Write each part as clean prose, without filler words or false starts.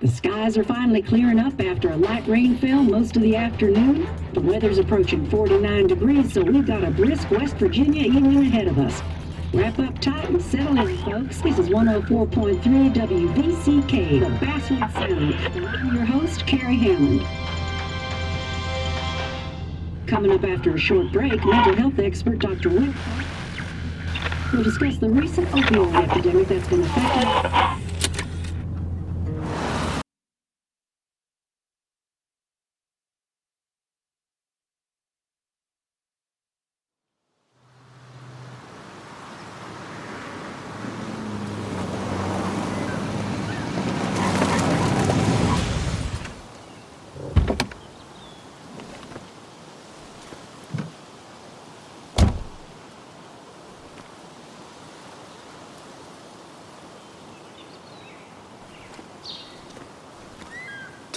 The skies are finally clearing up after a light rainfall most of the afternoon. The weather's approaching 49 degrees, so we've got a brisk West Virginia evening ahead of us. Wrap up tight and settle in, folks. This is 104.3 WVCK, the Basswood Sound, and I'm your host, Carrie Hammond. Coming up after a short break, mental health expert Dr. Will will discuss the recent opioid epidemic that's been affecting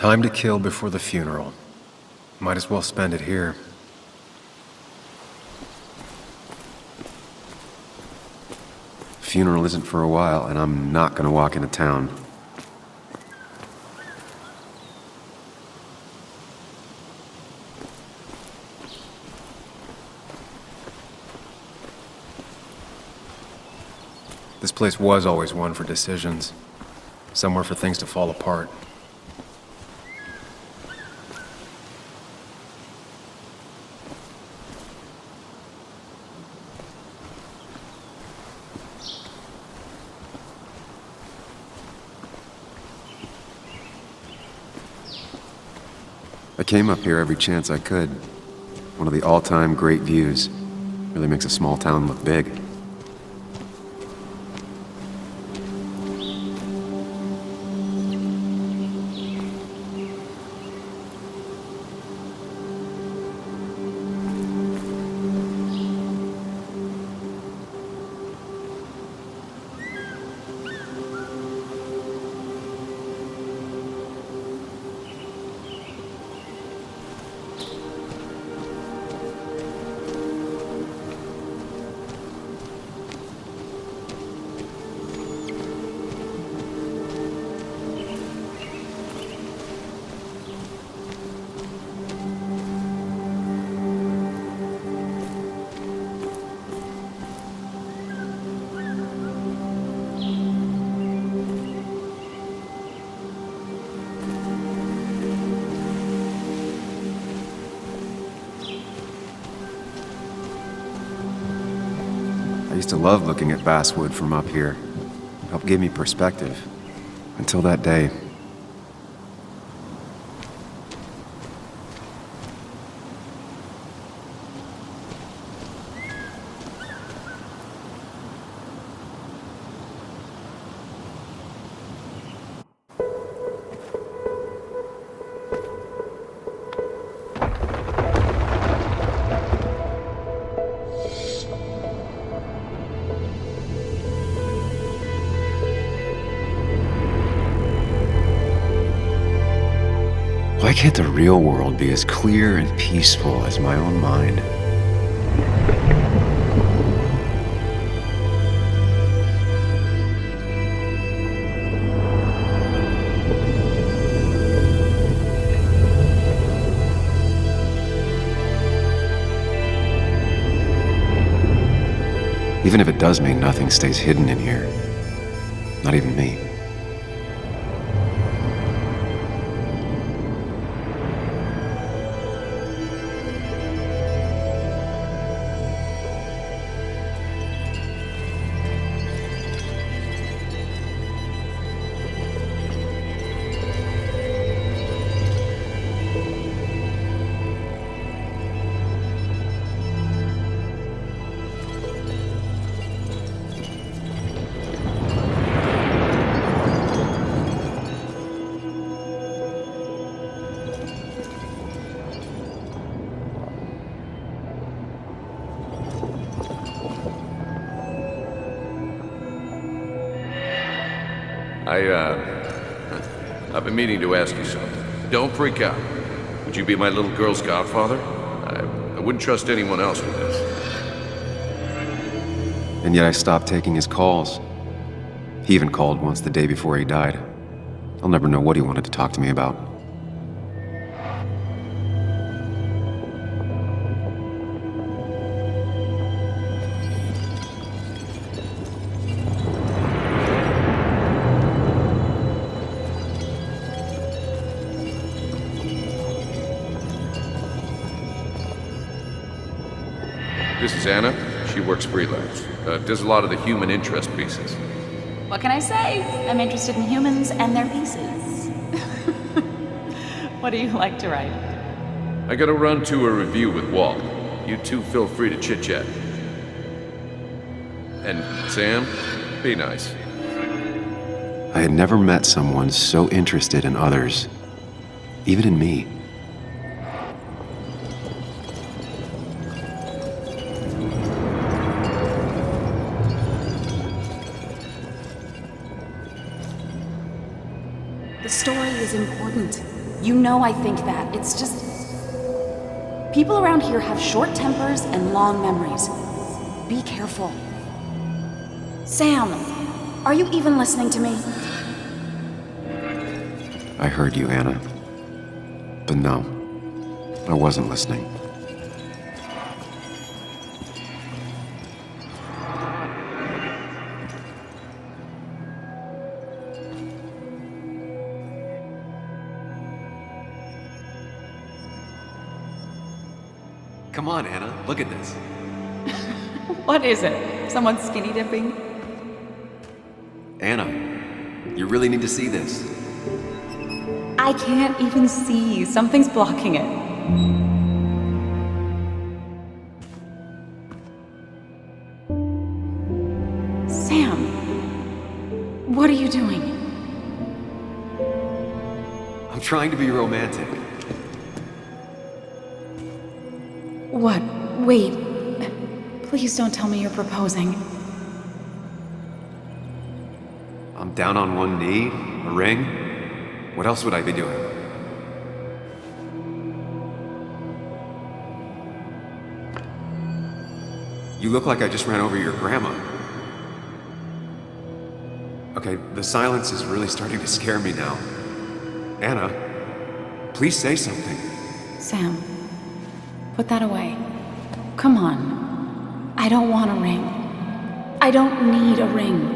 Time to kill before the funeral. Might as well spend it here. Funeral isn't for a while, and I'm not gonna walk into town. This place was always one for decisions. Somewhere for things to fall apart. I came up here every chance I could. One of the all-time great views. Really makes a small town look big. I used to love looking at Basswood from up here. It helped give me perspective. Until that day. Why can't the real world be as clear and peaceful as my own mind? Even if it does mean nothing stays hidden in here. Not even me. I've been meaning to ask you something. Don't freak out. Would you be my little girl's godfather? I wouldn't trust anyone else with this. And yet I stopped taking his calls. He even called once the day before he died. I'll never know what he wanted to talk to me about. This is Anna. She works freelance. Does a lot of the human interest pieces. What can I say? I'm interested in humans and their pieces. What do you like to write? I gotta run to a review with Walt. You two feel free to chit-chat. And Sam, be nice. I had never met someone so interested in others, even in me. The story is important. You know I think that. It's just... people around here have short tempers and long memories. Be careful. Sam, are you even listening to me? I heard you, Anna. But no, I wasn't listening. Come on, Anna, look at this. What is it? Someone skinny dipping? Anna, you really need to see this. I can't even see. Something's blocking it. Sam, what are you doing? I'm trying to be romantic. What? Wait. Please don't tell me you're proposing. I'm down on one knee, a ring. What else would I be doing? You look like I just ran over your grandma. Okay, the silence is really starting to scare me now. Anna, please say something. Sam, put that away. Come on. I don't want a ring. I don't need a ring.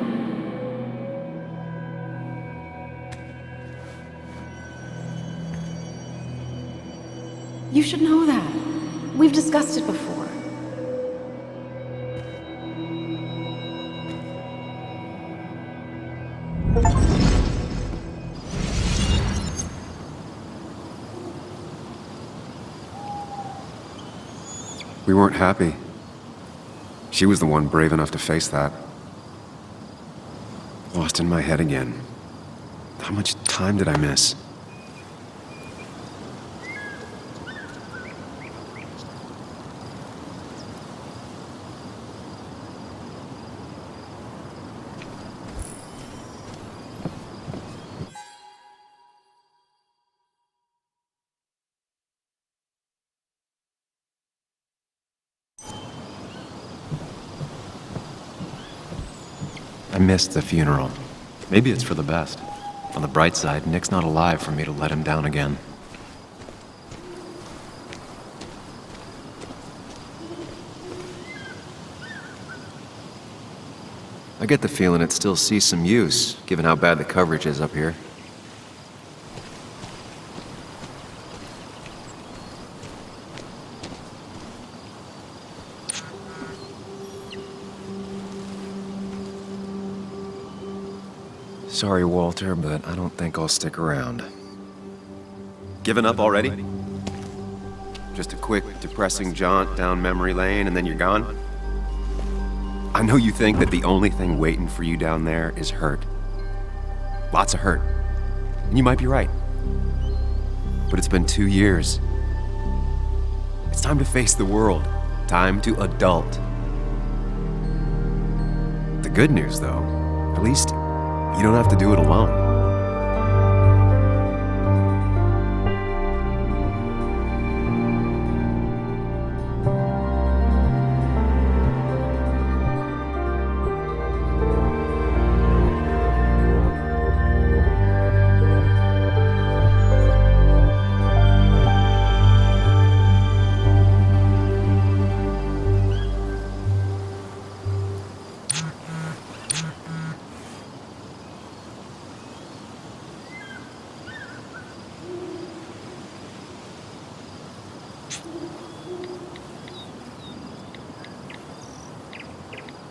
You should know that. We've discussed it before. We weren't happy. She was the one brave enough to face that. Lost in my head again. How much time did I miss? I missed the funeral. Maybe it's for the best. On the bright side, Nick's not alive for me to let him down again. I get the feeling it still sees some use, given how bad the coverage is up here. Sorry, Walter, but I don't think I'll stick around. Given up already? Just a quick, depressing jaunt down memory lane and then you're gone? I know you think that the only thing waiting for you down there is hurt. Lots of hurt. And you might be right. But it's been 2 years. It's time to face the world. Time to adult. The good news, though, at least you don't have to do it alone.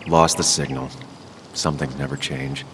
Lost the signal. Some things never change.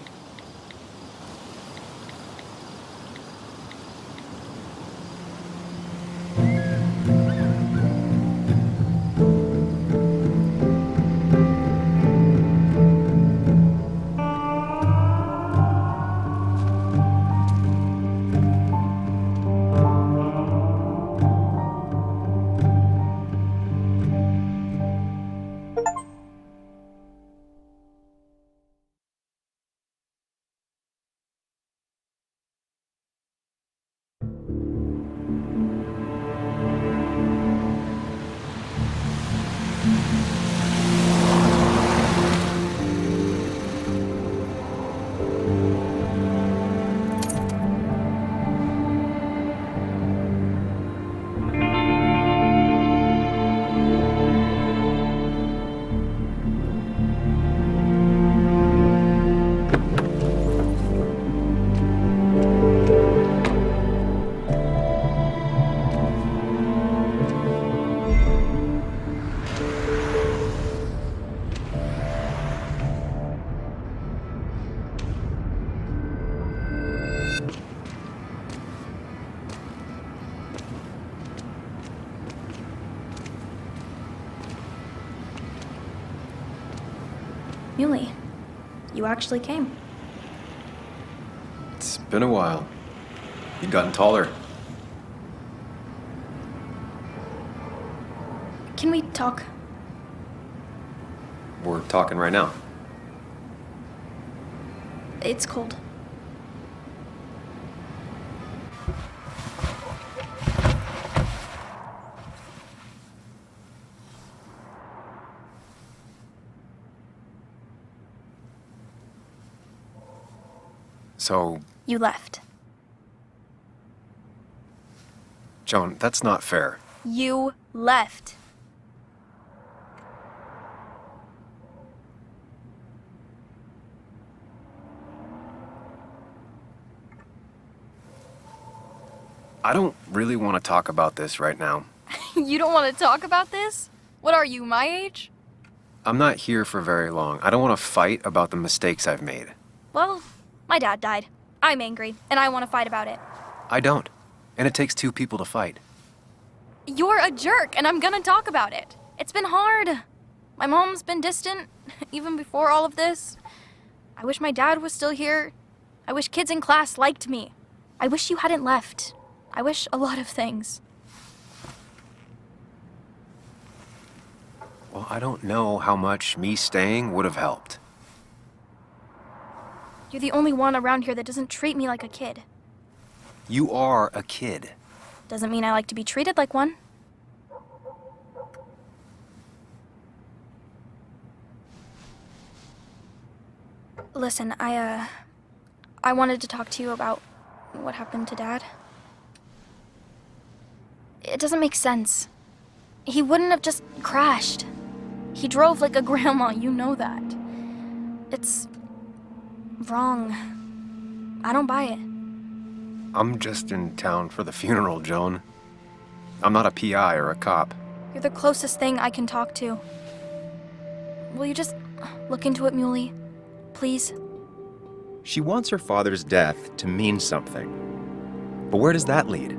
Muley, you actually came. It's been a while. You've gotten taller. Can we talk? We're talking right now. It's cold. So, You left. Joan, that's not fair. You left. I don't really want to talk about this right now. You don't want to talk about this? What are you, my age? I'm not here for very long. I don't want to fight about the mistakes I've made. Well, my dad died. I'm angry, and I want to fight about it. I don't. And it takes two people to fight. You're a jerk, and I'm gonna talk about it. It's been hard. My mom's been distant, even before all of this. I wish my dad was still here. I wish kids in class liked me. I wish you hadn't left. I wish a lot of things. Well, I don't know how much me staying would have helped. You're the only one around here that doesn't treat me like a kid. You are a kid. Doesn't mean I like to be treated like one. Listen, I wanted to talk to you about what happened to Dad. It doesn't make sense. He wouldn't have just crashed. He drove like a grandma, you know that. It's wrong. I don't buy it. I'm just in town for the funeral, Joan. I'm not a PI or a cop. You're the closest thing I can talk to. Will you just look into it, Muley? Please? She wants her father's death to mean something. But where does that lead?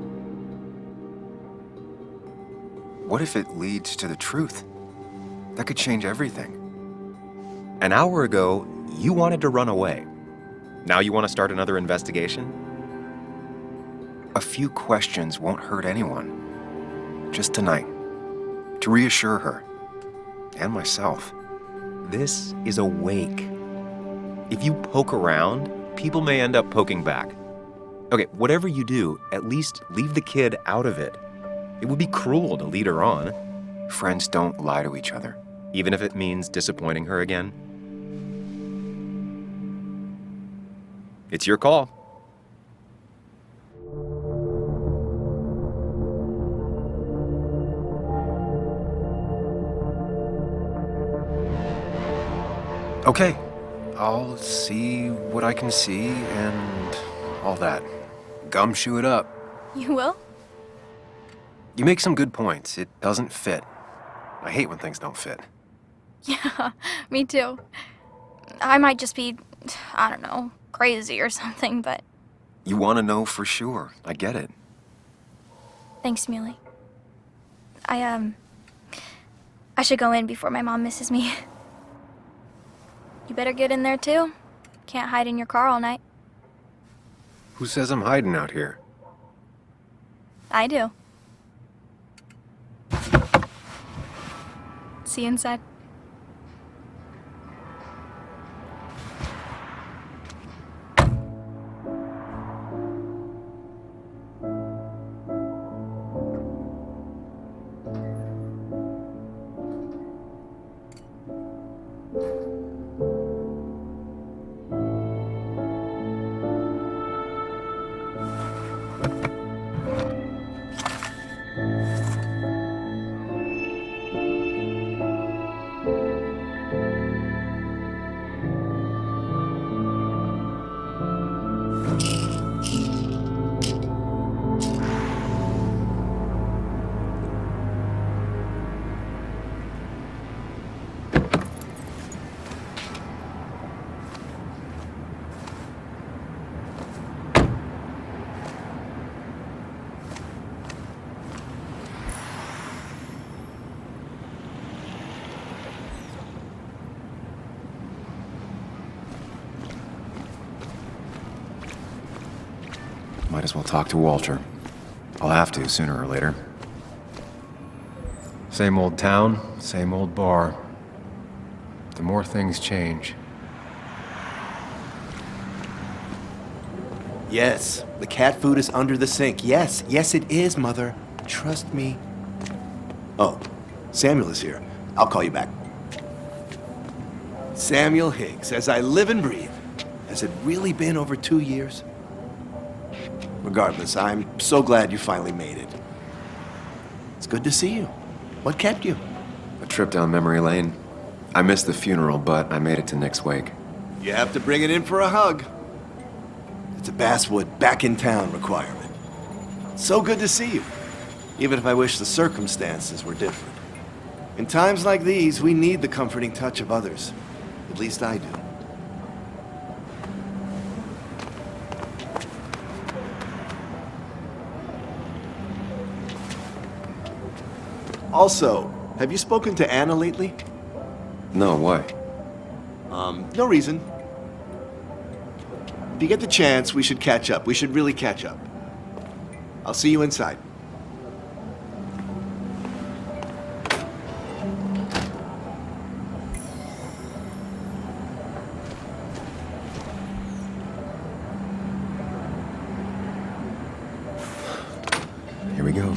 What if it leads to the truth? That could change everything. An hour ago, you wanted to run away. Now you want to start another investigation? A few questions won't hurt anyone. Just tonight. To reassure her. And myself. This is a wake. If you poke around, people may end up poking back. Okay, whatever you do, at least leave the kid out of it. It would be cruel to lead her on. Friends don't lie to each other, even if it means disappointing her again. It's your call. Okay, I'll see what I can see and all that. Gumshoe it up. You will? You make some good points. It doesn't fit. I hate when things don't fit. Yeah, me too. I might just be, I don't know, crazy or something, but You want to know for sure. I get it. thanks, Muley. I should go in before my mom misses me. You better get in there too. Can't hide in your car all night. Who says I'm hiding out here? I do. See you inside. Might as well talk to Walter. I'll have to, sooner or later. Same old town, same old bar. The more things change. Yes, the cat food is under the sink. Yes, yes it is, Mother. Trust me. Oh, Samuel is here. I'll call you back. Samuel Higgs, as I live and breathe. Has it really been over 2 years? Regardless, I'm so glad you finally made it. It's good to see you. What kept you? A trip down memory lane. I missed the funeral, but I made it to Nick's wake. You have to bring it in for a hug. It's a Basswood back in town requirement. So good to see you, even if I wish the circumstances were different. In times like these, we need the comforting touch of others. At least I do. Also, have you spoken to Anna lately? No, why? No reason. If you get the chance, we should catch up. We should really catch up. I'll see you inside. Here we go.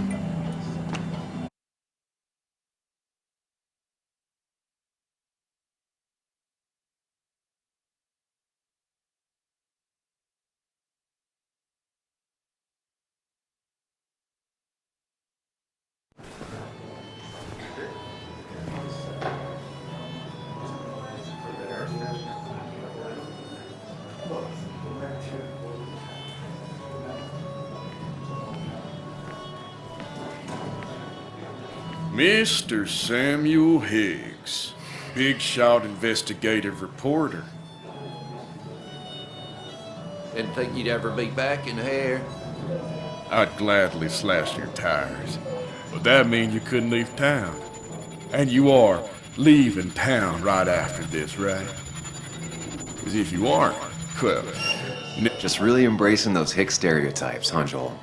Mr. Samuel Higgs, big shot investigative reporter. Didn't think you'd ever be back in here. I'd gladly slash your tires, but that means you couldn't leave town. And you are leaving town right after this, right? Because if you aren't, well, Just really embracing those hick stereotypes, huh, Joel?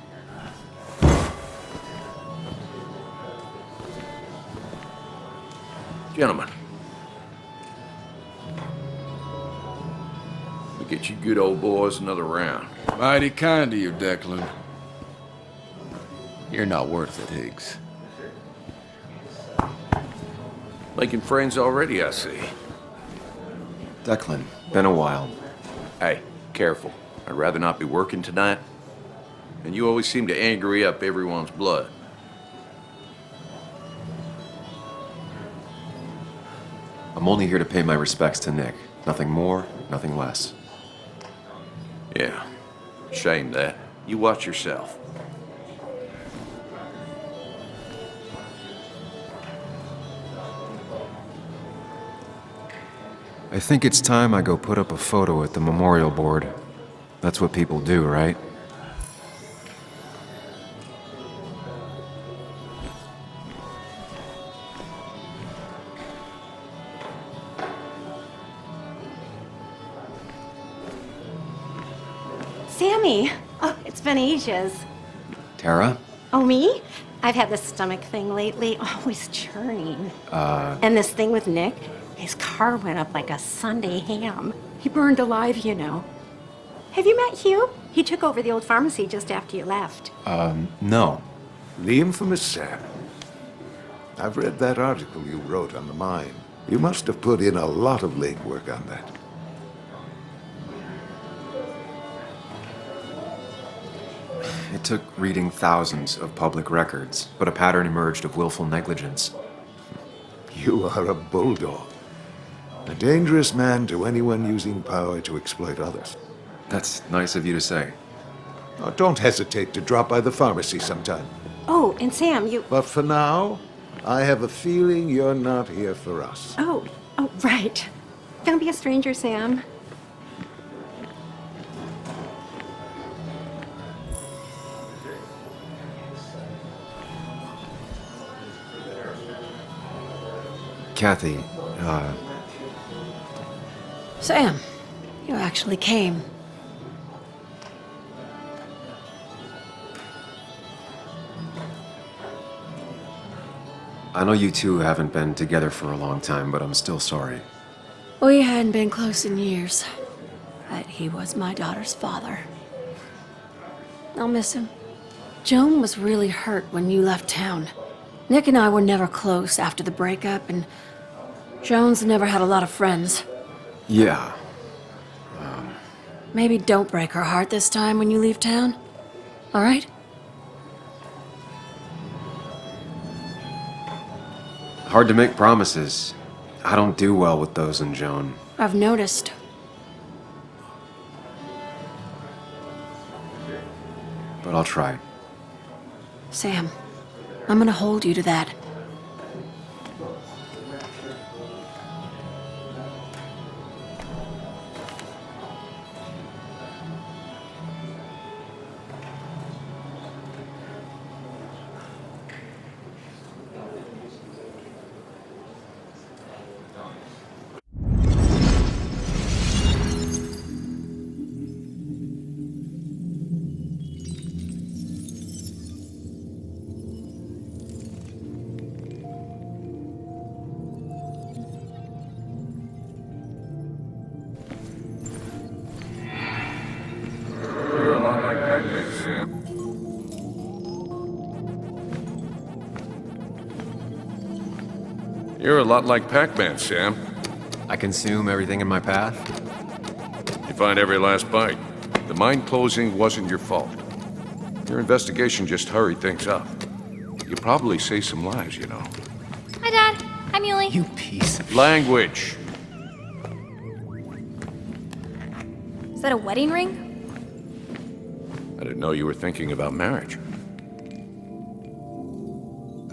Gentlemen, we get you good old boys another round. mighty kind of you, Declan. You're not worth it, Higgs. Making friends already, I see. Declan, been a while. Hey, careful. I'd rather not be working tonight. And you always seem to angry up everyone's blood. I'm only here to pay my respects to Nick. Nothing more, nothing less. Yeah, shame that. You watch yourself. I think it's time I go put up a photo at the memorial board. That's what people do, right? Sammy! Oh, it's been ages. Tara? Oh, me? I've had this stomach thing lately, always churning. And this thing with Nick, his car went up like a Sunday ham. He burned alive, you know. Have you met Hugh? He took over the old pharmacy just after you left. No. The infamous Sam. I've read that article you wrote on the mine. You must have put in a lot of legwork on that. It took reading thousands of public records, but a pattern emerged of willful negligence. You are a bulldog. A dangerous man to anyone using power to exploit others. That's nice of you to say. Oh, don't hesitate to drop by the pharmacy sometime. Oh, and Sam, you... But for now, I have a feeling you're not here for us. Oh, right. Don't be a stranger, Sam. Kathy, Sam, you actually came. I know you two haven't been together for a long time, but I'm still sorry. We hadn't been close in years, but he was my daughter's father. I'll miss him. Joan was really hurt when you left town. Nick and I were never close after the breakup, and Joan's never had a lot of friends. Yeah. Maybe don't break her heart this time when you leave town, all right? Hard to make promises. I don't do well with those in Joan. I've noticed. But I'll try. Sam, I'm gonna hold you to that. You're a lot like Pac-Man, Sam. I consume everything in my path? You find every last bite. The mine closing wasn't your fault. Your investigation just hurried things up. You probably saved some lives, you know. Hi, Dad. Hi, Muley. You piece of... Language. Is that a wedding ring? I didn't know you were thinking about marriage.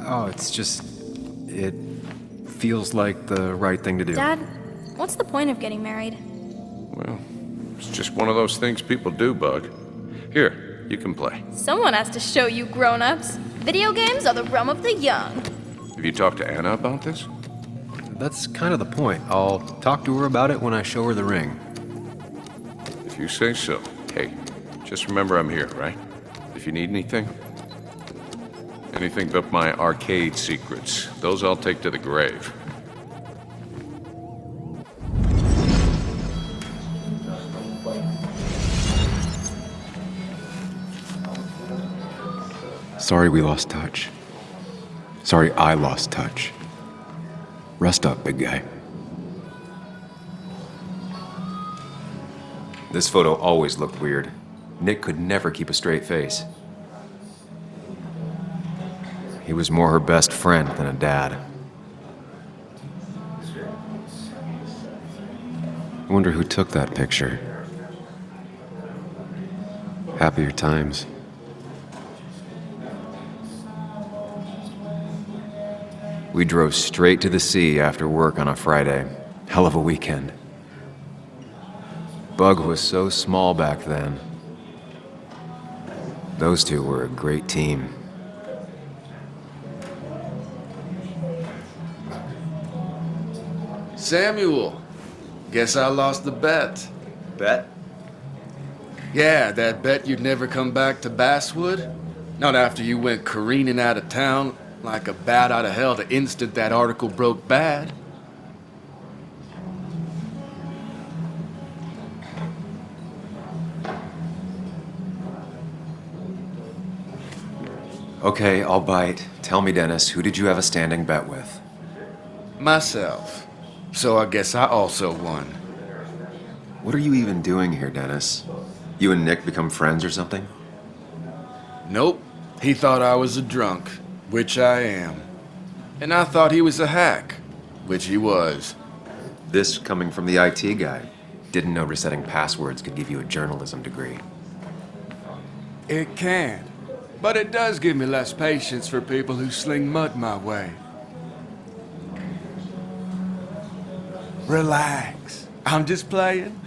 Oh, it's just... It feels like the right thing to do. Dad, what's the point of getting married? Well, it's just one of those things people do, Bug. Here, you can play. Someone has to show you grown-ups. Video games are the realm of the young. Have you talked to Anna about this? That's kind of the point. I'll talk to her about it when I show her the ring. If you say so. Hey, just remember I'm here, right? If you need anything. Anything but my arcade secrets. Those I'll take to the grave. Sorry we lost touch. Sorry I lost touch. Rest up, big guy. This photo always looked weird. Nick could never keep a straight face. He was more her best friend than a dad. I wonder who took that picture. Happier times. We drove straight to the sea after work on a Friday. Hell of a weekend. Bug was so small back then. Those two were a great team. Samuel, guess I lost the bet. Bet? Yeah, that bet you'd never come back to Basswood? Not after you went careening out of town like a bat out of hell the instant that article broke bad. Okay, I'll bite. Tell me, Dennis, who did you have a standing bet with? Myself. So I guess I also won. What are you even doing here, Dennis? You and Nick become friends or something? Nope. He thought I was a drunk, which I am. And I thought he was a hack, which he was. This coming from the IT guy. Didn't know resetting passwords could give you a journalism degree. It can. But it does give me less patience for people who sling mud my way. Relax. I'm just playing.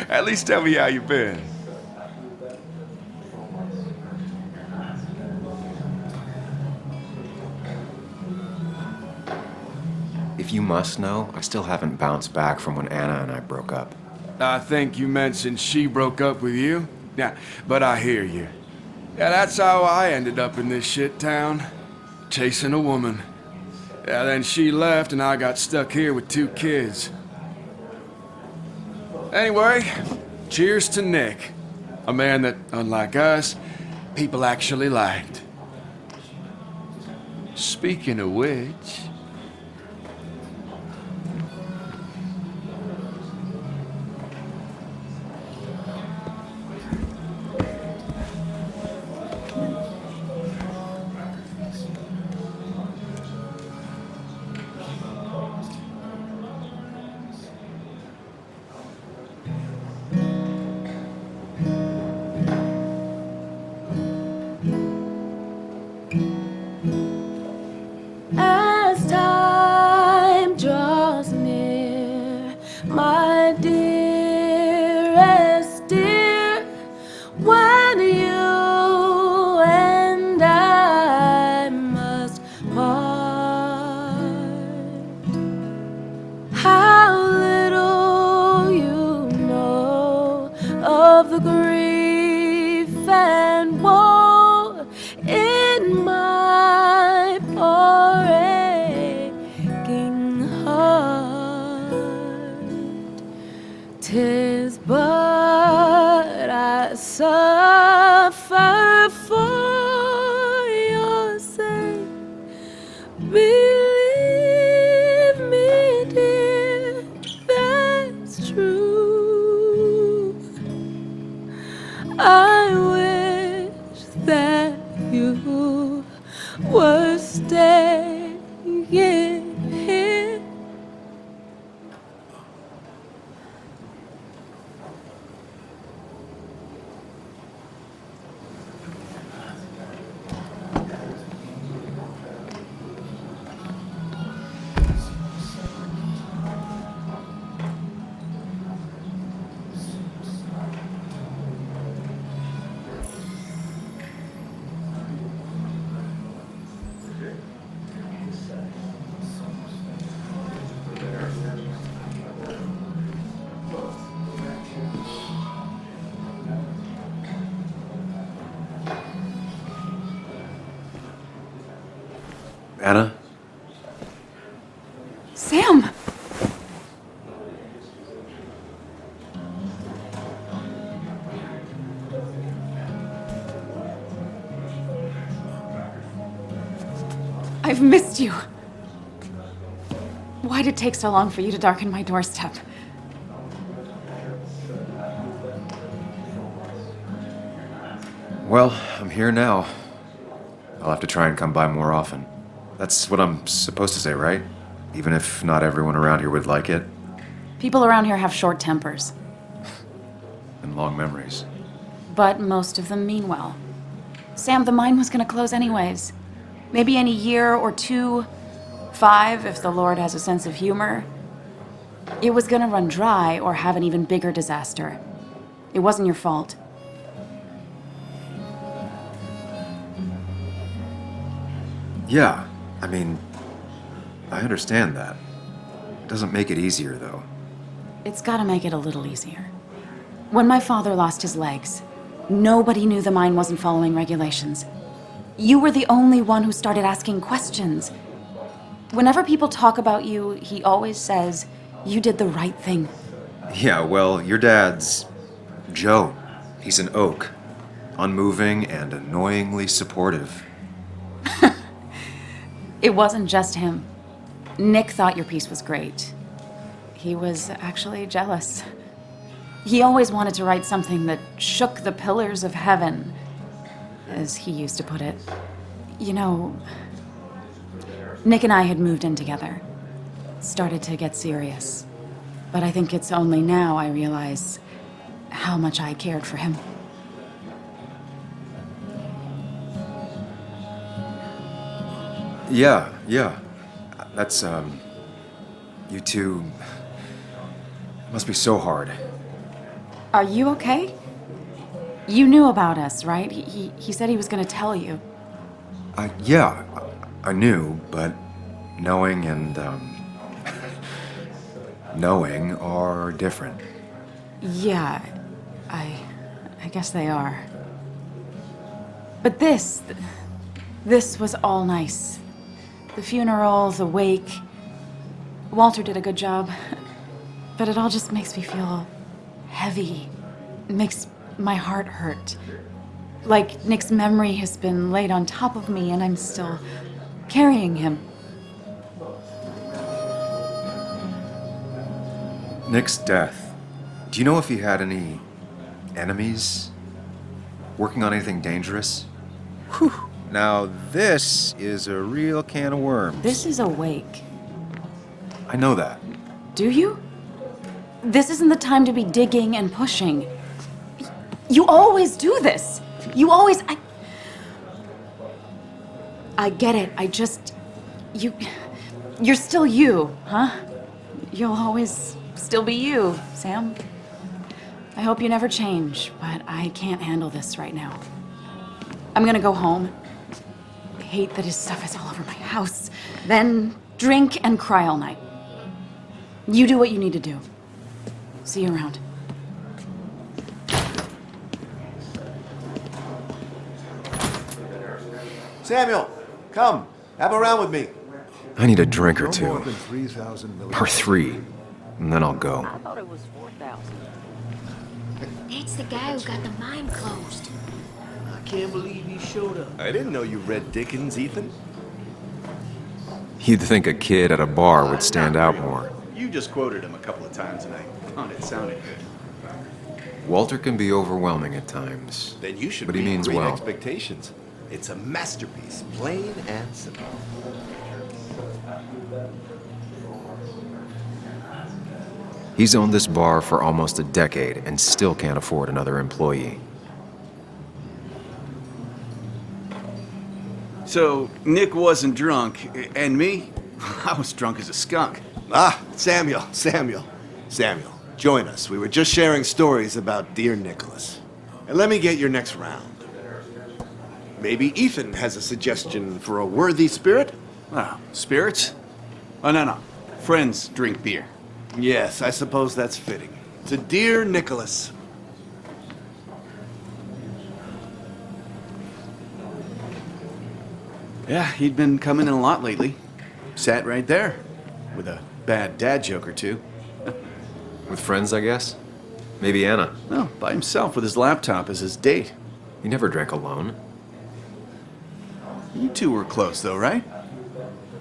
At least tell me how you been. If you must know, I still haven't bounced back from when Anna and I broke up. I think you mentioned she broke up with you. Yeah, but I hear you. Yeah, that's how I ended up in this shit town. Chasing a woman. Yeah, then she left and I got stuck here with 2 kids. Anyway, cheers to Nick. A man that, unlike us, people actually liked. Speaking of which... As time draws near, my dearest dear, when you and I must part, how little you know of the grief and woe in my poor aching heart. 'Tis but I suffer for your sake. Believe me, dear, that's true. I wish that you were staying here. Anna? Sam! I've missed you. Why'd it take so long for you to darken my doorstep? Well, I'm here now. I'll have to try and come by more often. That's what I'm supposed to say, right? Even if not everyone around here would like it. People around here have short tempers, And long memories. but most of them mean well. Sam, the mine was gonna close anyways. Maybe in a year or 2, 5, if the Lord has a sense of humor. It was gonna run dry or have an even bigger disaster. It wasn't your fault. Yeah, I mean, I understand that. It doesn't make it easier, though. It's gotta make it a little easier. When my father lost his legs, nobody knew the mine wasn't following regulations. You were the only one who started asking questions. Whenever people talk about you, he always says, you did the right thing. Yeah, well, your dad's Joe. He's an oak. Unmoving and annoyingly supportive. It wasn't just him. Nick thought your piece was great. He was actually jealous. He always wanted to write something that shook the pillars of heaven, as he used to put it. You know, Nick and I had moved in together. Started to get serious. But I think it's only now I realize how much I cared for him. Yeah. That's, you two must be so hard. Are you okay? You knew about us, right? He said he was gonna tell you. Yeah, I knew, but knowing and, knowing are different. Yeah, I guess they are. But this was all nice. The funeral, the wake. Walter did a good job. But it all just makes me feel heavy. It makes my heart hurt. Like Nick's memory has been laid on top of me and I'm still carrying him. Nick's death. Do you know if he had any enemies? Working on anything dangerous? Whew. Now this is a real can of worms. This is a wake. I know that. Do you? This isn't the time to be digging and pushing. You always do this. You always... I get it. I just... You're still you, huh? You'll always still be you, Sam. I hope you never change, but I can't handle this right now. I'm gonna go home. I hate that his stuff is all over my house. Then drink and cry all night. You do what you need to do. See you around. Samuel, come. Have a round with me. I need a drink or No two. more than 3,000 million. Or 3. And then I'll go. I thought it was 4,000. That's the guy who got the mine closed. I can't believe he showed up. I didn't know you read Dickens, Ethan. You'd think a kid at a bar would stand out more. You just quoted him a couple of times and I thought it sounded good. Walter can be overwhelming at times. Then you should But he read means Great well. Expectations. It's a masterpiece, plain and simple. He's owned this bar for almost a decade and still can't afford another employee. So, Nick wasn't drunk, and me? I was drunk as a skunk. Ah, Samuel. Join us. We were just sharing stories about dear Nicholas. And let me get your next round. Maybe Ethan has a suggestion for a worthy spirit? Oh, spirits? Oh, no. Friends drink beer. Yes, I suppose that's fitting. To dear Nicholas. Yeah, he'd been coming in a lot lately. Sat right there. With a bad dad joke or two. With friends, I guess? Maybe Anna. No, by himself with his laptop as his date. He never drank alone. You two were close, though, right?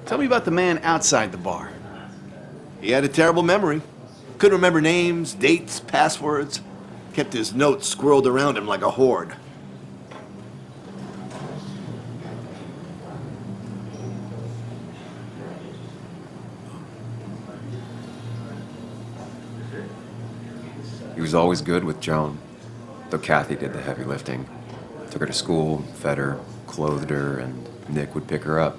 Tell me about the man outside the bar. He had a terrible memory. Couldn't remember names, dates, passwords. Kept his notes squirreled around him like a hoard. He was always good with Joan, though Kathy did the heavy lifting. Took her to school, fed her, clothed her, and Nick would pick her up.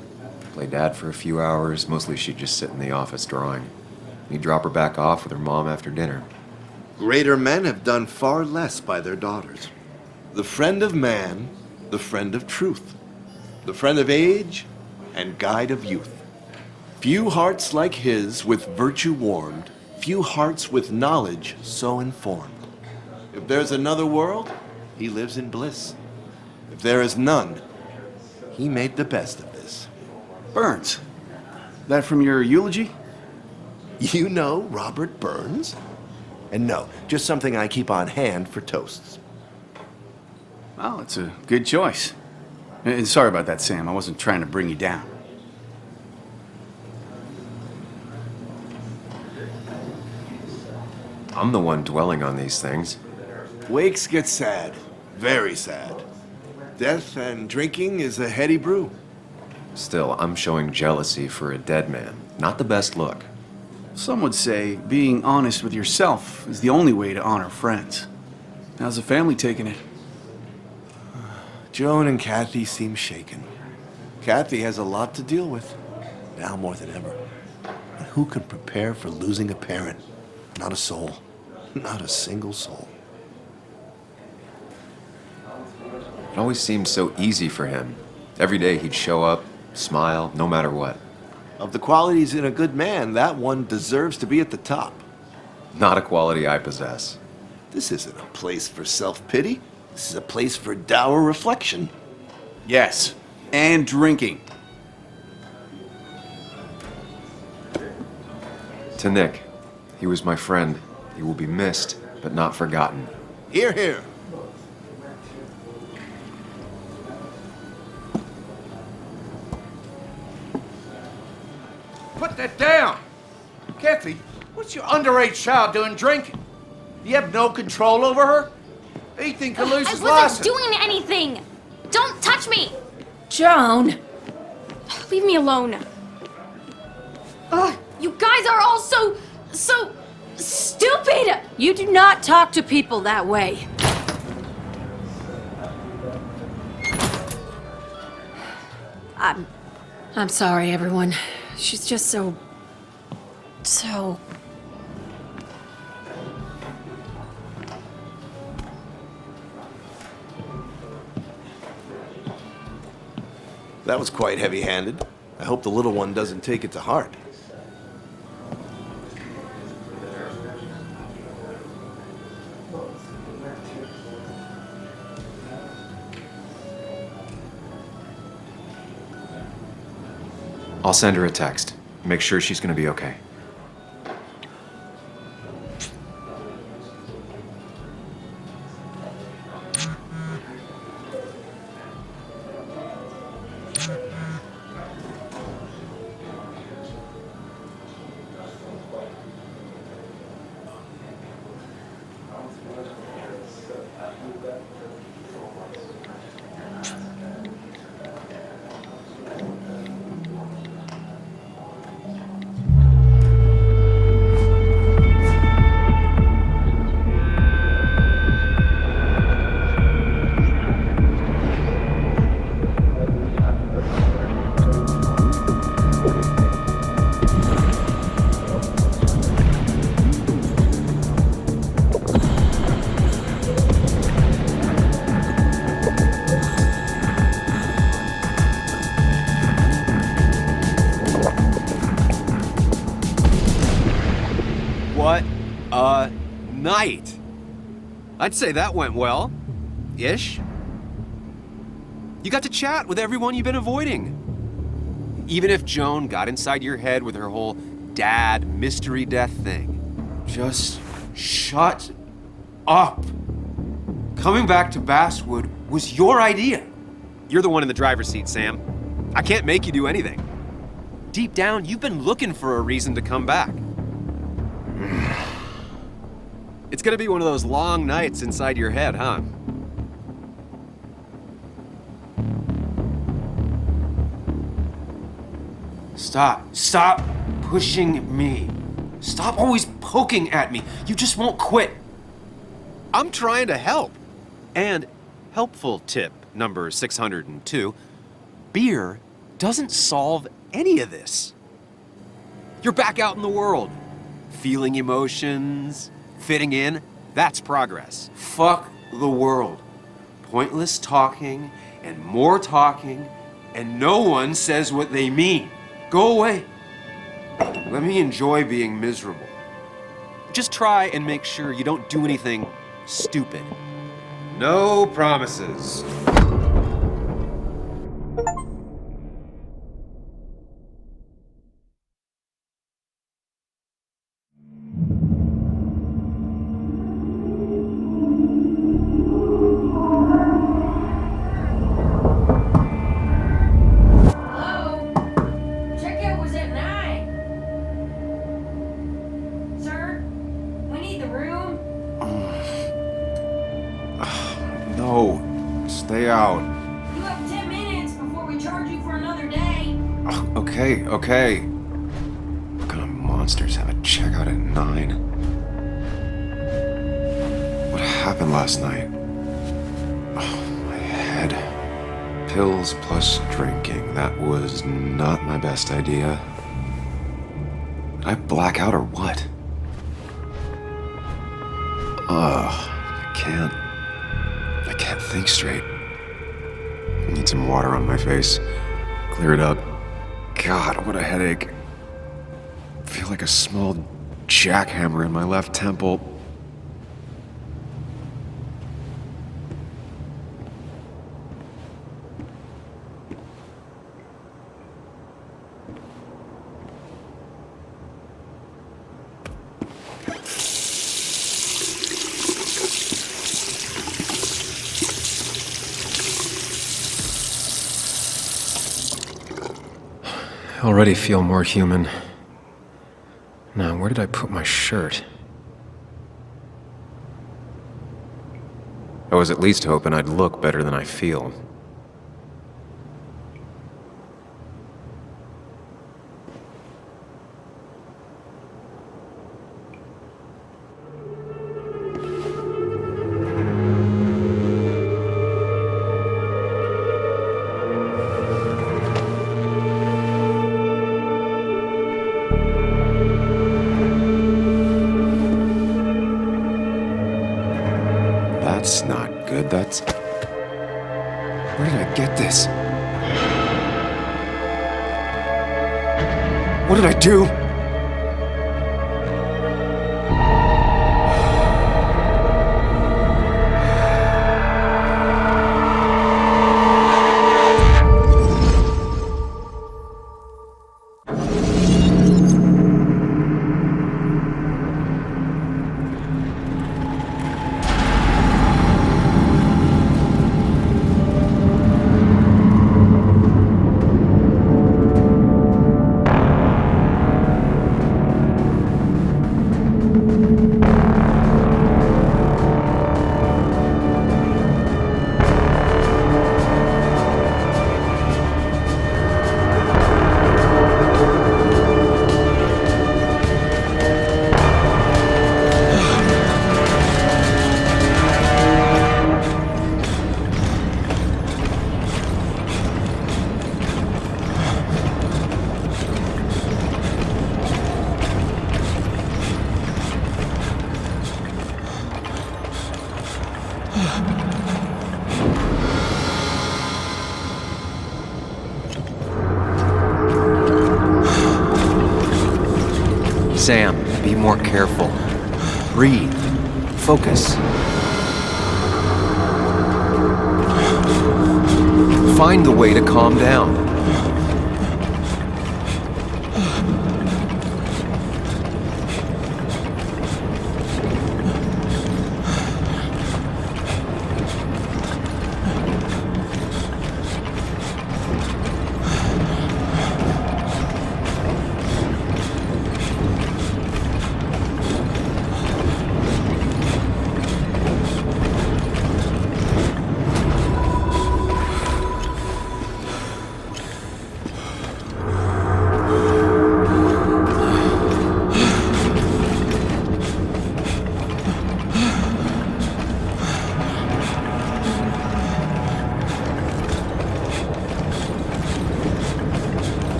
Play dad for a few hours. Mostly she'd just sit in the office drawing. He'd drop her back off with her mom after dinner. Greater men have done far less by their daughters. The friend of man, the friend of truth, the friend of age, and guide of youth. Few hearts like his with virtue warmed, few hearts with knowledge so informed. If there's another world, he lives in bliss. If there is none, he made the best of this. Burns. That from your eulogy? You know Robert Burns? And no, just something I keep on hand for toasts. Well, it's a good choice. And sorry about that, Sam. I wasn't trying to bring you down. I'm the one dwelling on these things. Wakes get sad. Very sad. Death and drinking is a heady brew. Still, I'm showing jealousy for a dead man. Not the best look. Some would say being honest with yourself is the only way to honor friends. How's the family taking it? Joan and Kathy seem shaken. Kathy has a lot to deal with, now more than ever. And who can prepare for losing a parent? Not a soul. Not a single soul. It always seemed so easy for him. Every day he'd show up, smile, no matter what. Of the qualities in a good man, that one deserves to be at the top. Not a quality I possess. This isn't a place for self-pity. This is a place for dour reflection. Yes, and drinking. To Nick, he was my friend. He will be missed, but not forgotten. Hear, hear. Put that down! Kathy, what's your underage child doing drinking? You have no control over her? Ethan could lose his I wasn't license. doing anything! Don't touch me! Joan! Leave me alone. Ugh, you guys are all so stupid! You do not talk to people that way. I'm sorry, everyone. She's just so... That was quite heavy-handed. I hope the little one doesn't take it to heart. I'll send her a text. Make sure she's gonna be okay. What a night! I'd say that went well. Ish. You got to chat with everyone you've been avoiding. Even if Joan got inside your head with her whole dad mystery death thing. Just shut up. Coming back to Basswood was your idea. You're the one in the driver's seat, Sam. I can't make you do anything. Deep down, you've been looking for a reason to come back. It's gonna be one of those long nights inside your head, huh? Stop pushing me. Stop always poking at me. You just won't quit. I'm trying to help. And helpful tip number 602, beer doesn't solve any of this. You're back out in the world. feeling emotions, fitting in. That's progress. Fuck the world. Pointless talking and more talking, and no one says what they mean. Go away. Let me enjoy being miserable. Just try and make sure you don't do anything stupid. No promises. No, stay out. You have 10 minutes before we charge you for another day. Oh, okay. What kind of monsters have a checkout at 9? What happened last night? Oh, my head. Pills plus drinking. That was not my best idea. Did I black out or what? I can't think straight. I need some water on my face. Clear it up. God, what a headache. I feel like a small jackhammer in my left temple. I already feel more human. Now, where did I put my shirt? I was at least hoping I'd look better than I feel. That's not good. That's... Where did I get this? What did I do? Sam, be more careful. Breathe. Focus. Find the way to calm down.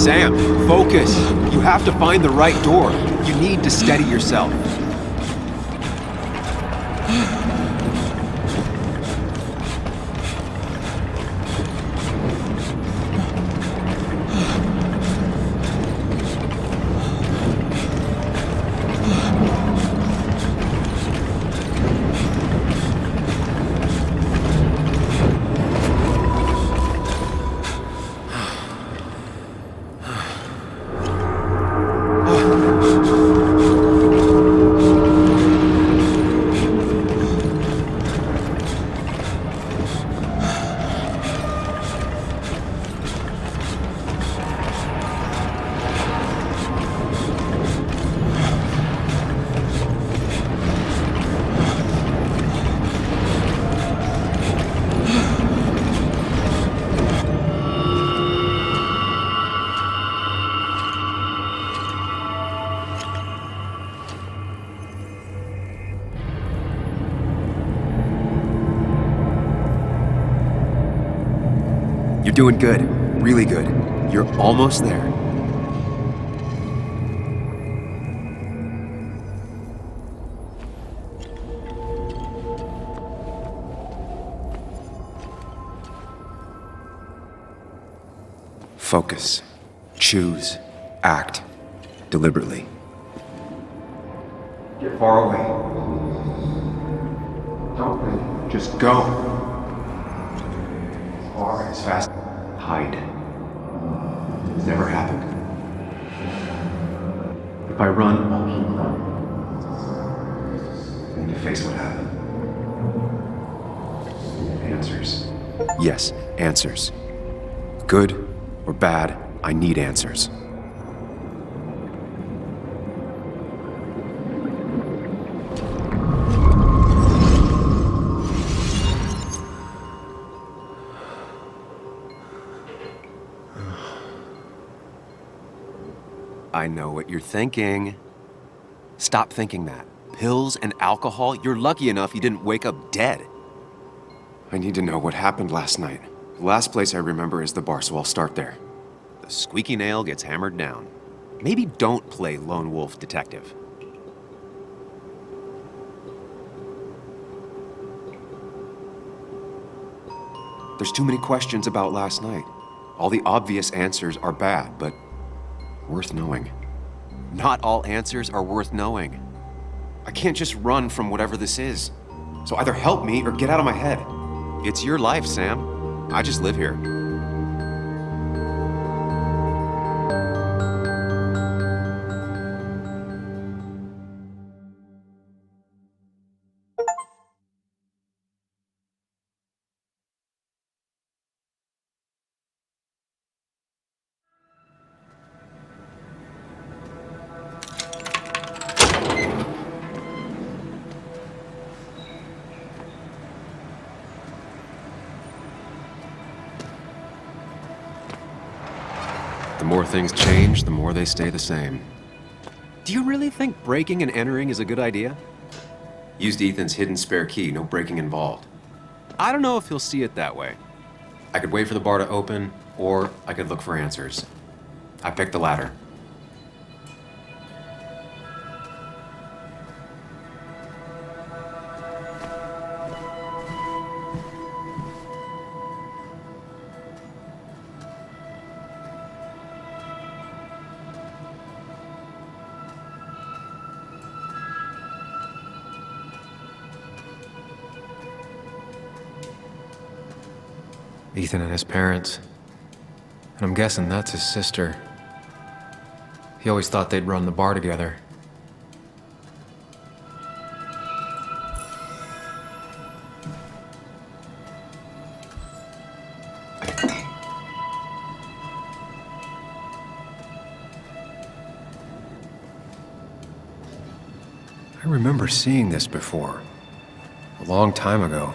Sam, focus. You have to find the right door. You need to steady yourself. You're doing good. Really good. You're almost there. Focus. Choose. Act. Deliberately. Get far away. Don't think. Just go. As far, as fast. Hide. It's never happened. If I run, I'll keep running. Then you face what happened. Answers. Yes, answers. Good or bad, I need answers. I know what you're thinking. Stop thinking that. Pills and alcohol? You're lucky enough you didn't wake up dead. I need to know what happened last night. The last place I remember is the bar, so I'll start there. The squeaky nail gets hammered down. Maybe don't play lone wolf detective. There's too many questions about last night. All the obvious answers are bad, but worth knowing. Not all answers are worth knowing. I can't just run from whatever this is. So either help me or get out of my head. It's your life, Sam. I just live here. The more things change, the more they stay the same. Do you really think breaking and entering is a good idea? Used Ethan's hidden spare key, no breaking involved. I don't know if he'll see it that way. I could wait for the bar to open, or I could look for answers. I picked the latter. Ethan and his parents. And I'm guessing that's his sister. He always thought they'd run the bar together. I remember seeing this before. A long time ago.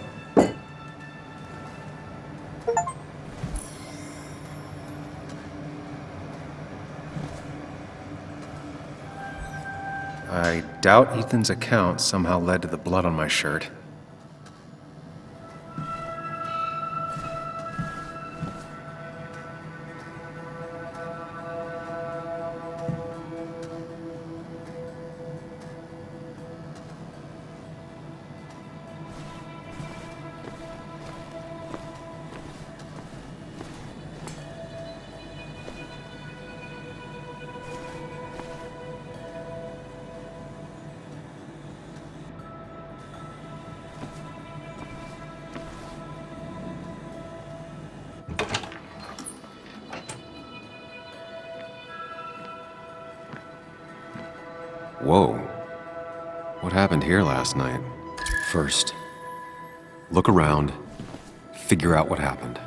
I doubt Ethan's account somehow led to the blood on my shirt. Whoa. What happened here last night? First, look around, figure out what happened.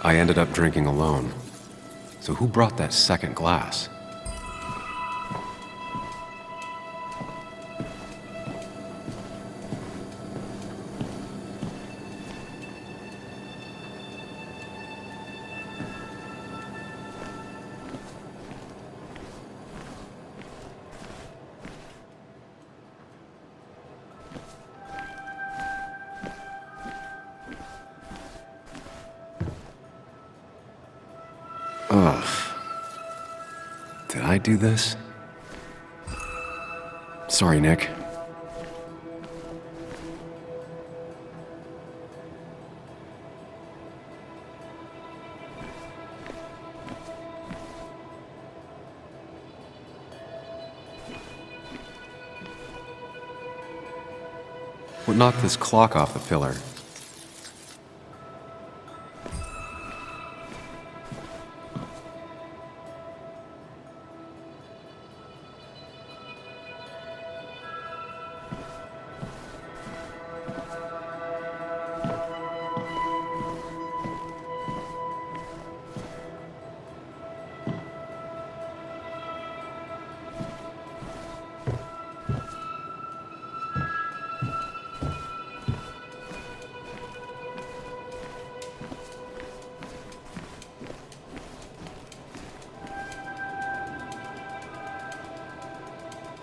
I ended up drinking alone. So who brought that second glass? Ugh. Did I do this? Sorry, Nick. What knocked this clock off the pillar?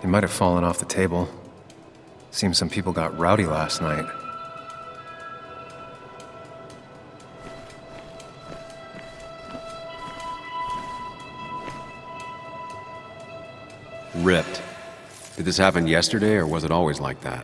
It might have fallen off the table. Seems some people got rowdy last night. Ripped. Did this happen yesterday, or was it always like that?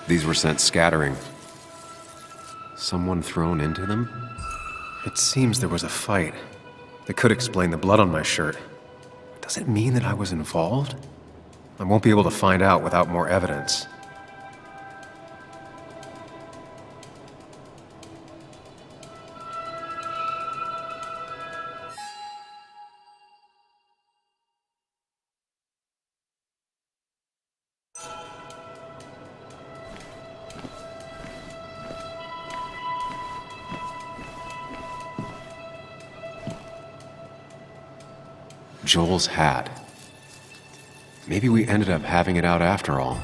These were sent scattering. Someone thrown into them? It seems there was a fight. That could explain the blood on my shirt. Does it mean that I was involved? I won't be able to find out without more evidence. Joel's hat. Maybe we ended up having it out after all.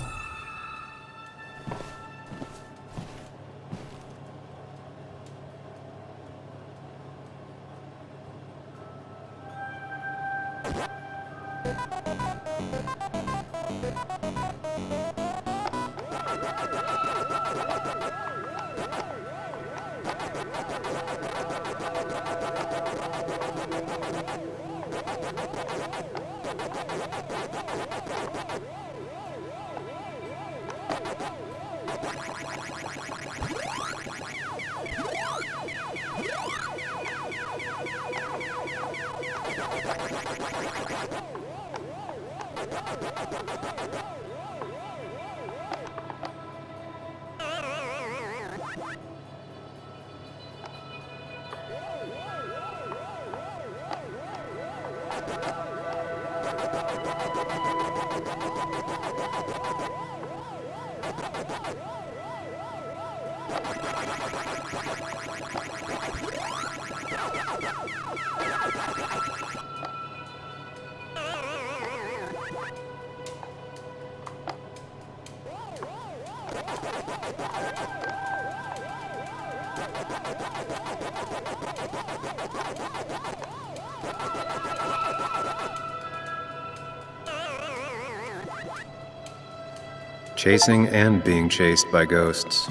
Chasing and being chased by ghosts.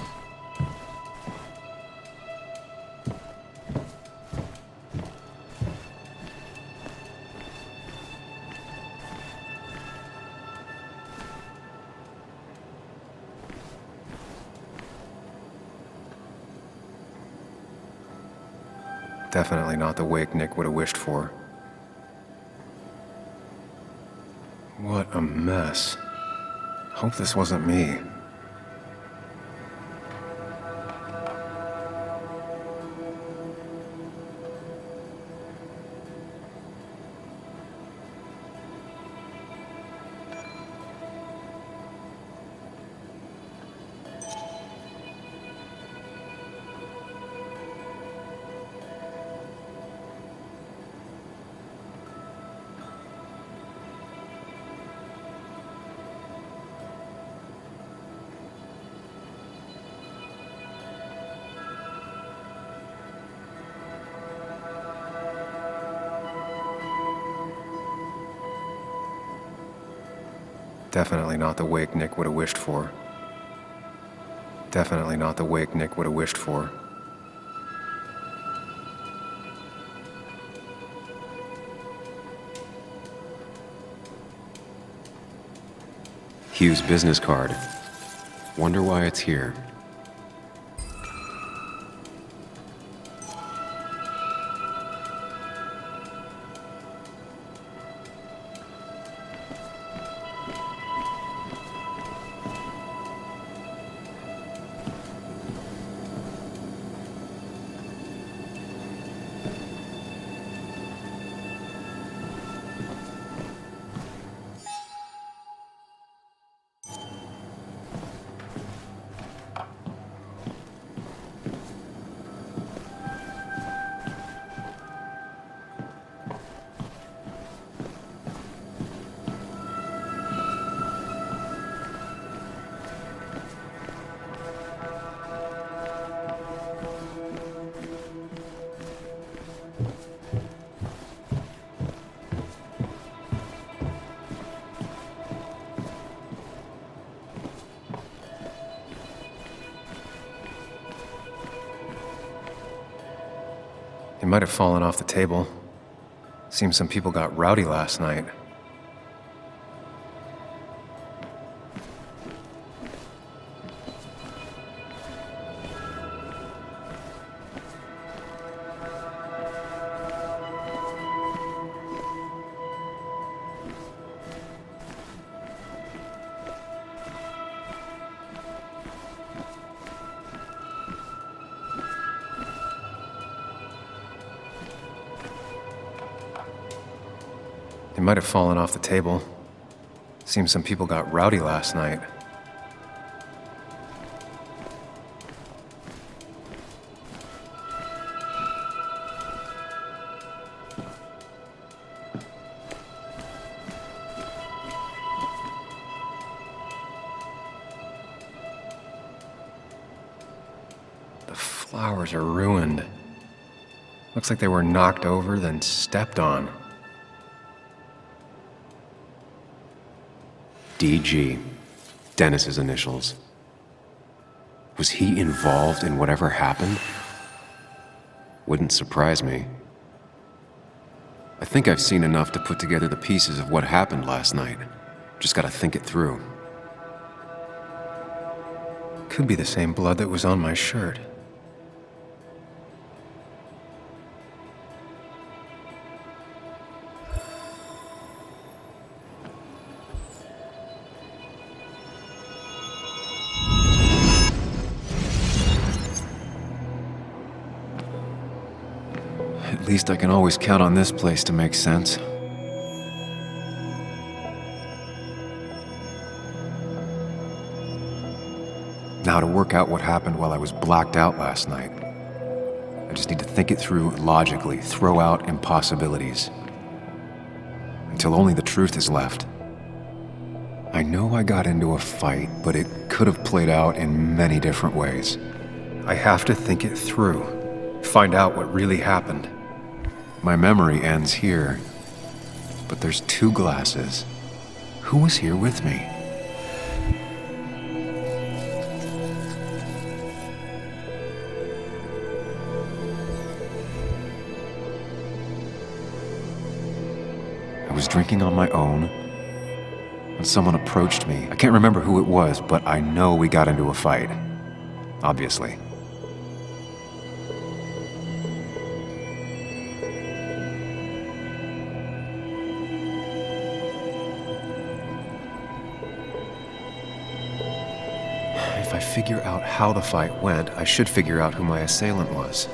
Definitely not the wake Nick would have wished for. What a mess. Hope this wasn't me. Definitely not the wake Nick would have wished for. Definitely not the wake Nick would have wished for. Hugh's business card. Wonder why it's here. It might have fallen off the table. Seems some people got rowdy last night. It might have fallen off the table. Seems some people got rowdy last night. The flowers are ruined. Looks like they were knocked over, then stepped on. DG. Dennis's initials. Was he involved in whatever happened? Wouldn't surprise me. I think I've seen enough to put together the pieces of what happened last night. Just gotta think it through. Could be the same blood that was on my shirt. At least I can always count on this place to make sense. Now to work out what happened while I was blacked out last night. I just need to think it through logically, throw out impossibilities. Until only the truth is left. I know I got into a fight, but it could have played out in many different ways. I have to think it through, find out what really happened. My memory ends here, but there's 2 glasses. Who was here with me? I was drinking on my own when someone approached me. I can't remember who it was, but I know we got into a fight. Obviously. If I figure out how the fight went, I should figure out who my assailant was.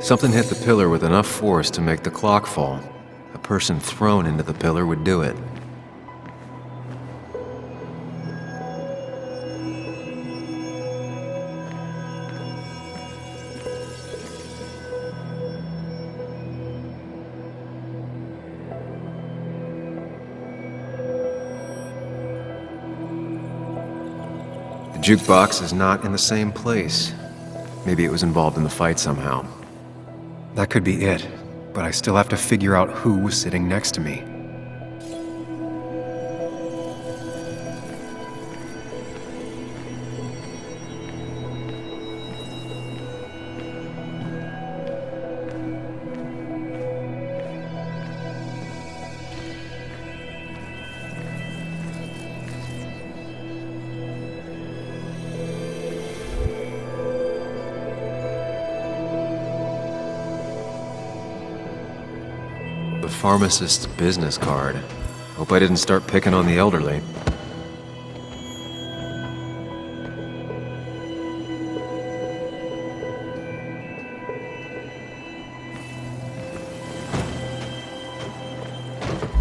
Something hit the pillar with enough force to make the clock fall. A person thrown into the pillar would do it. The jukebox is not in the same place. Maybe it was involved in the fight somehow. That could be it, but I still have to figure out who was sitting next to me. Pharmacist's business card. Hope I didn't start picking on the elderly.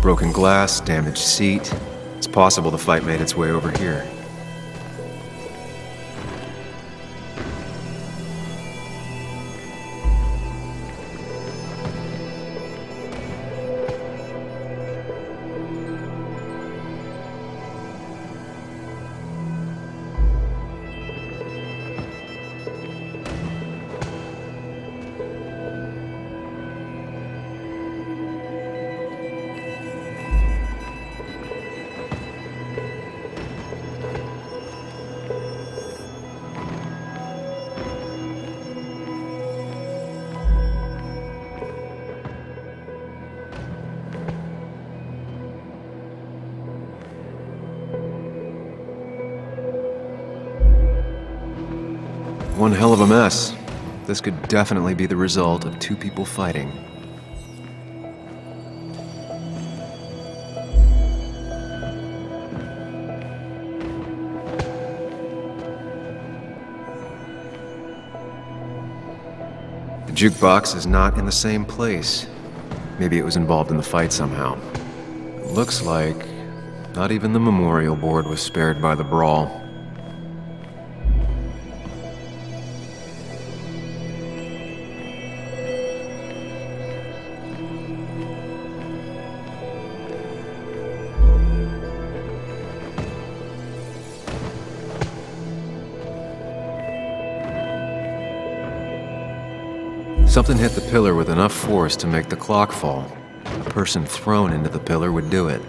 Broken glass, damaged seat. It's possible the fight made its way over here. One hell of a mess. This could definitely be the result of 2 people fighting. The jukebox is not in the same place. Maybe it was involved in the fight somehow. It looks like not even the memorial board was spared by the brawl. Something hit the pillar with enough force to make the clock fall. A person thrown into the pillar would do it.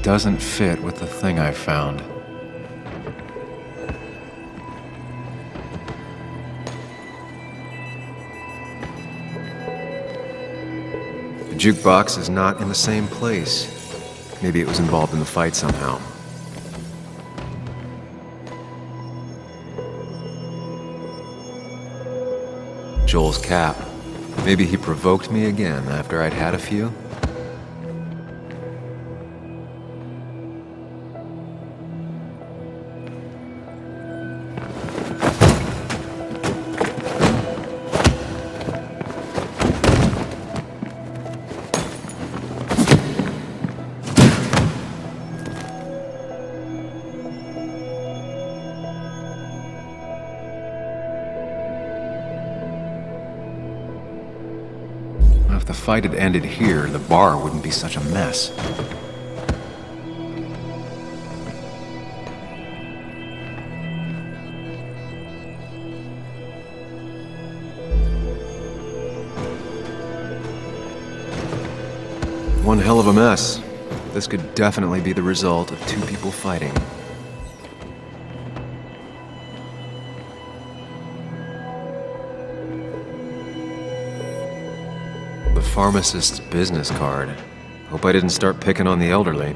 doesn't fit with the thing I found. The jukebox is not in the same place. Maybe it was involved in the fight somehow. Joel's cap. Maybe he provoked me again after I'd had a few? If the fight had ended here, the bar wouldn't be such a mess. One hell of a mess. This could definitely be the result of two people fighting. The pharmacist's business card. Hope I didn't start picking on the elderly.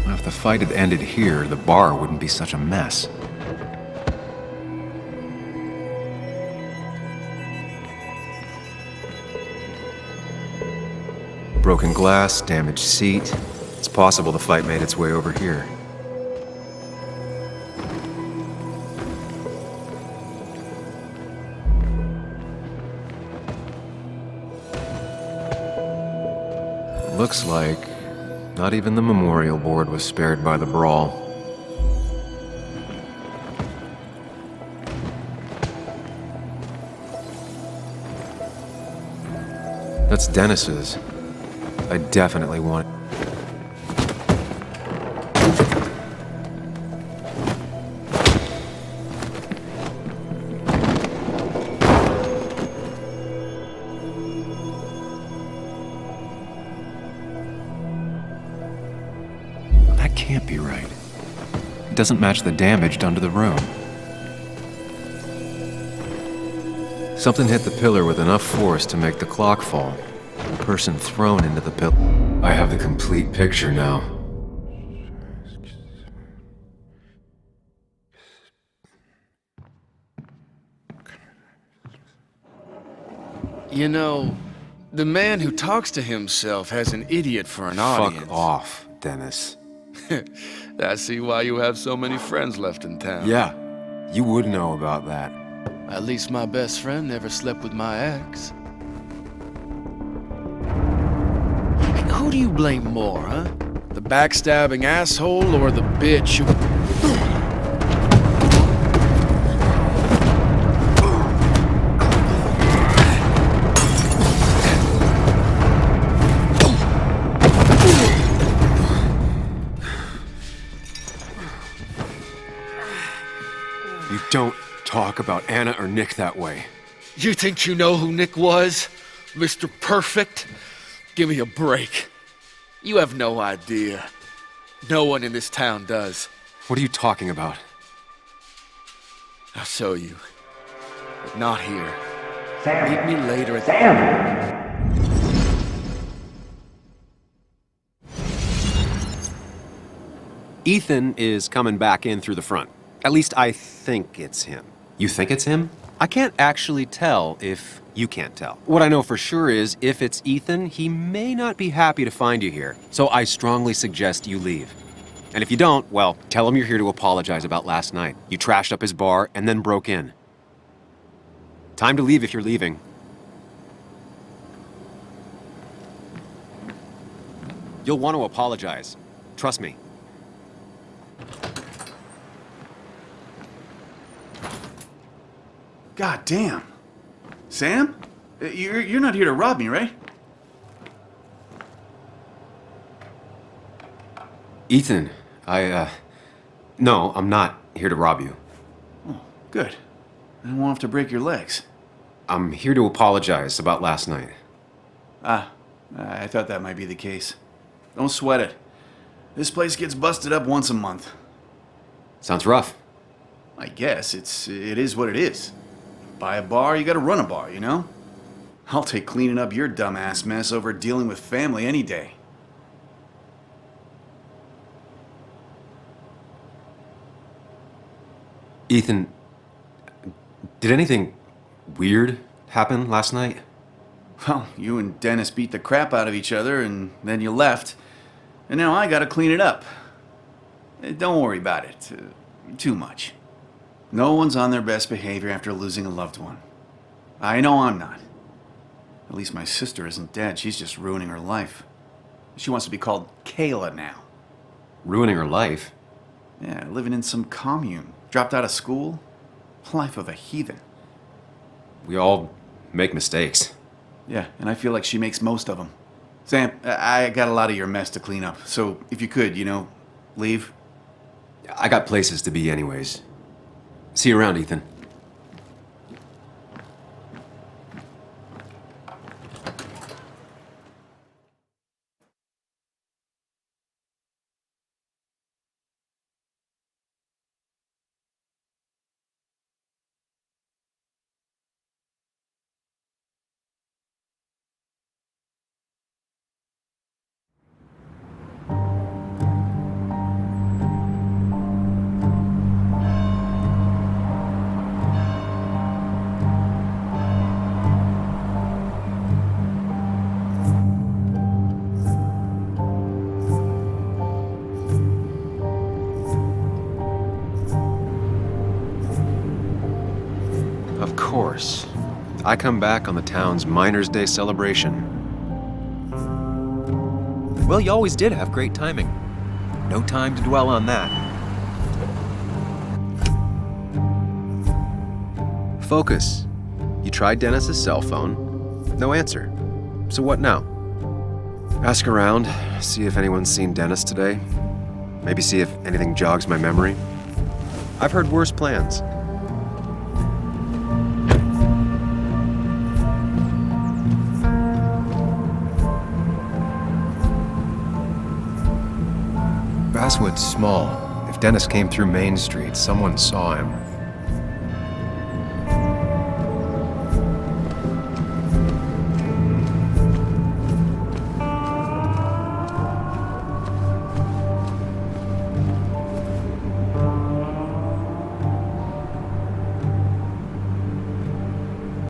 If the fight had ended here, the bar wouldn't be such a mess. Broken glass, damaged seat. It's possible the fight made its way over here. Looks like not even the memorial board was spared by the brawl. That's Dennis's. I definitely want... That can't be right. It doesn't match the damage done to the room. Something hit the pillar with enough force to make the clock fall. The person thrown into the pillar. I have the complete picture now. You know, the man who talks to himself has an idiot for an audience. Fuck off, Dennis. I see why you have so many friends left in town. Yeah, you would know about that. At least my best friend never slept with my ex. Who do you blame more, huh? The backstabbing asshole or the bitch who... You don't talk about Anna or Nick that way. You think you know who Nick was? Mr. Perfect? Give me a break. You have no idea. No one in this town does. What are you talking about? I'll show you. But not here. Sam. Meet me later at Sam! Ethan is coming back in through the front. At least I think it's him. You think it's him? I can't actually tell if you can't tell. What I know for sure is, if it's Ethan, he may not be happy to find you here. So I strongly suggest you leave. And if you don't, well, tell him you're here to apologize about last night. You trashed up his bar and then broke in. Time to leave if you're leaving. You'll want to apologize. Trust me. God damn. Sam? You're not here to rob me, right? Ethan, no, I'm not here to rob you. Oh, good. I won't have to break your legs. I'm here to apologize about last night. I thought that might be the case. Don't sweat it. This place gets busted up once a month. Sounds rough. I guess it is what it is. Buy a bar, you gotta run a bar, you know? I'll take cleaning up your dumbass mess over dealing with family any day. Ethan, did anything weird happen last night? Well, you and Dennis beat the crap out of each other, and then you left. And now I gotta clean it up. Don't worry about it too much. No one's on their best behavior after losing a loved one. I know I'm not. At least my sister isn't dead. She's just ruining her life. She wants to be called Kayla now. Ruining her life? Yeah, living in some commune. Dropped out of school. Life of a heathen. We all make mistakes. Yeah, and I feel like she makes most of them. Sam, I got a lot of your mess to clean up. So if you could, leave. I got places to be anyways. See you around, Ethan. Of course. I come back on the town's Miners' Day celebration. Well, you always did have great timing. No time to dwell on that. Focus. You tried Dennis's cell phone. No answer. So what now? Ask around, see if anyone's seen Dennis today. Maybe see if anything jogs my memory. I've heard worse plans. Basswood's small. If Dennis came through Main Street, someone saw him.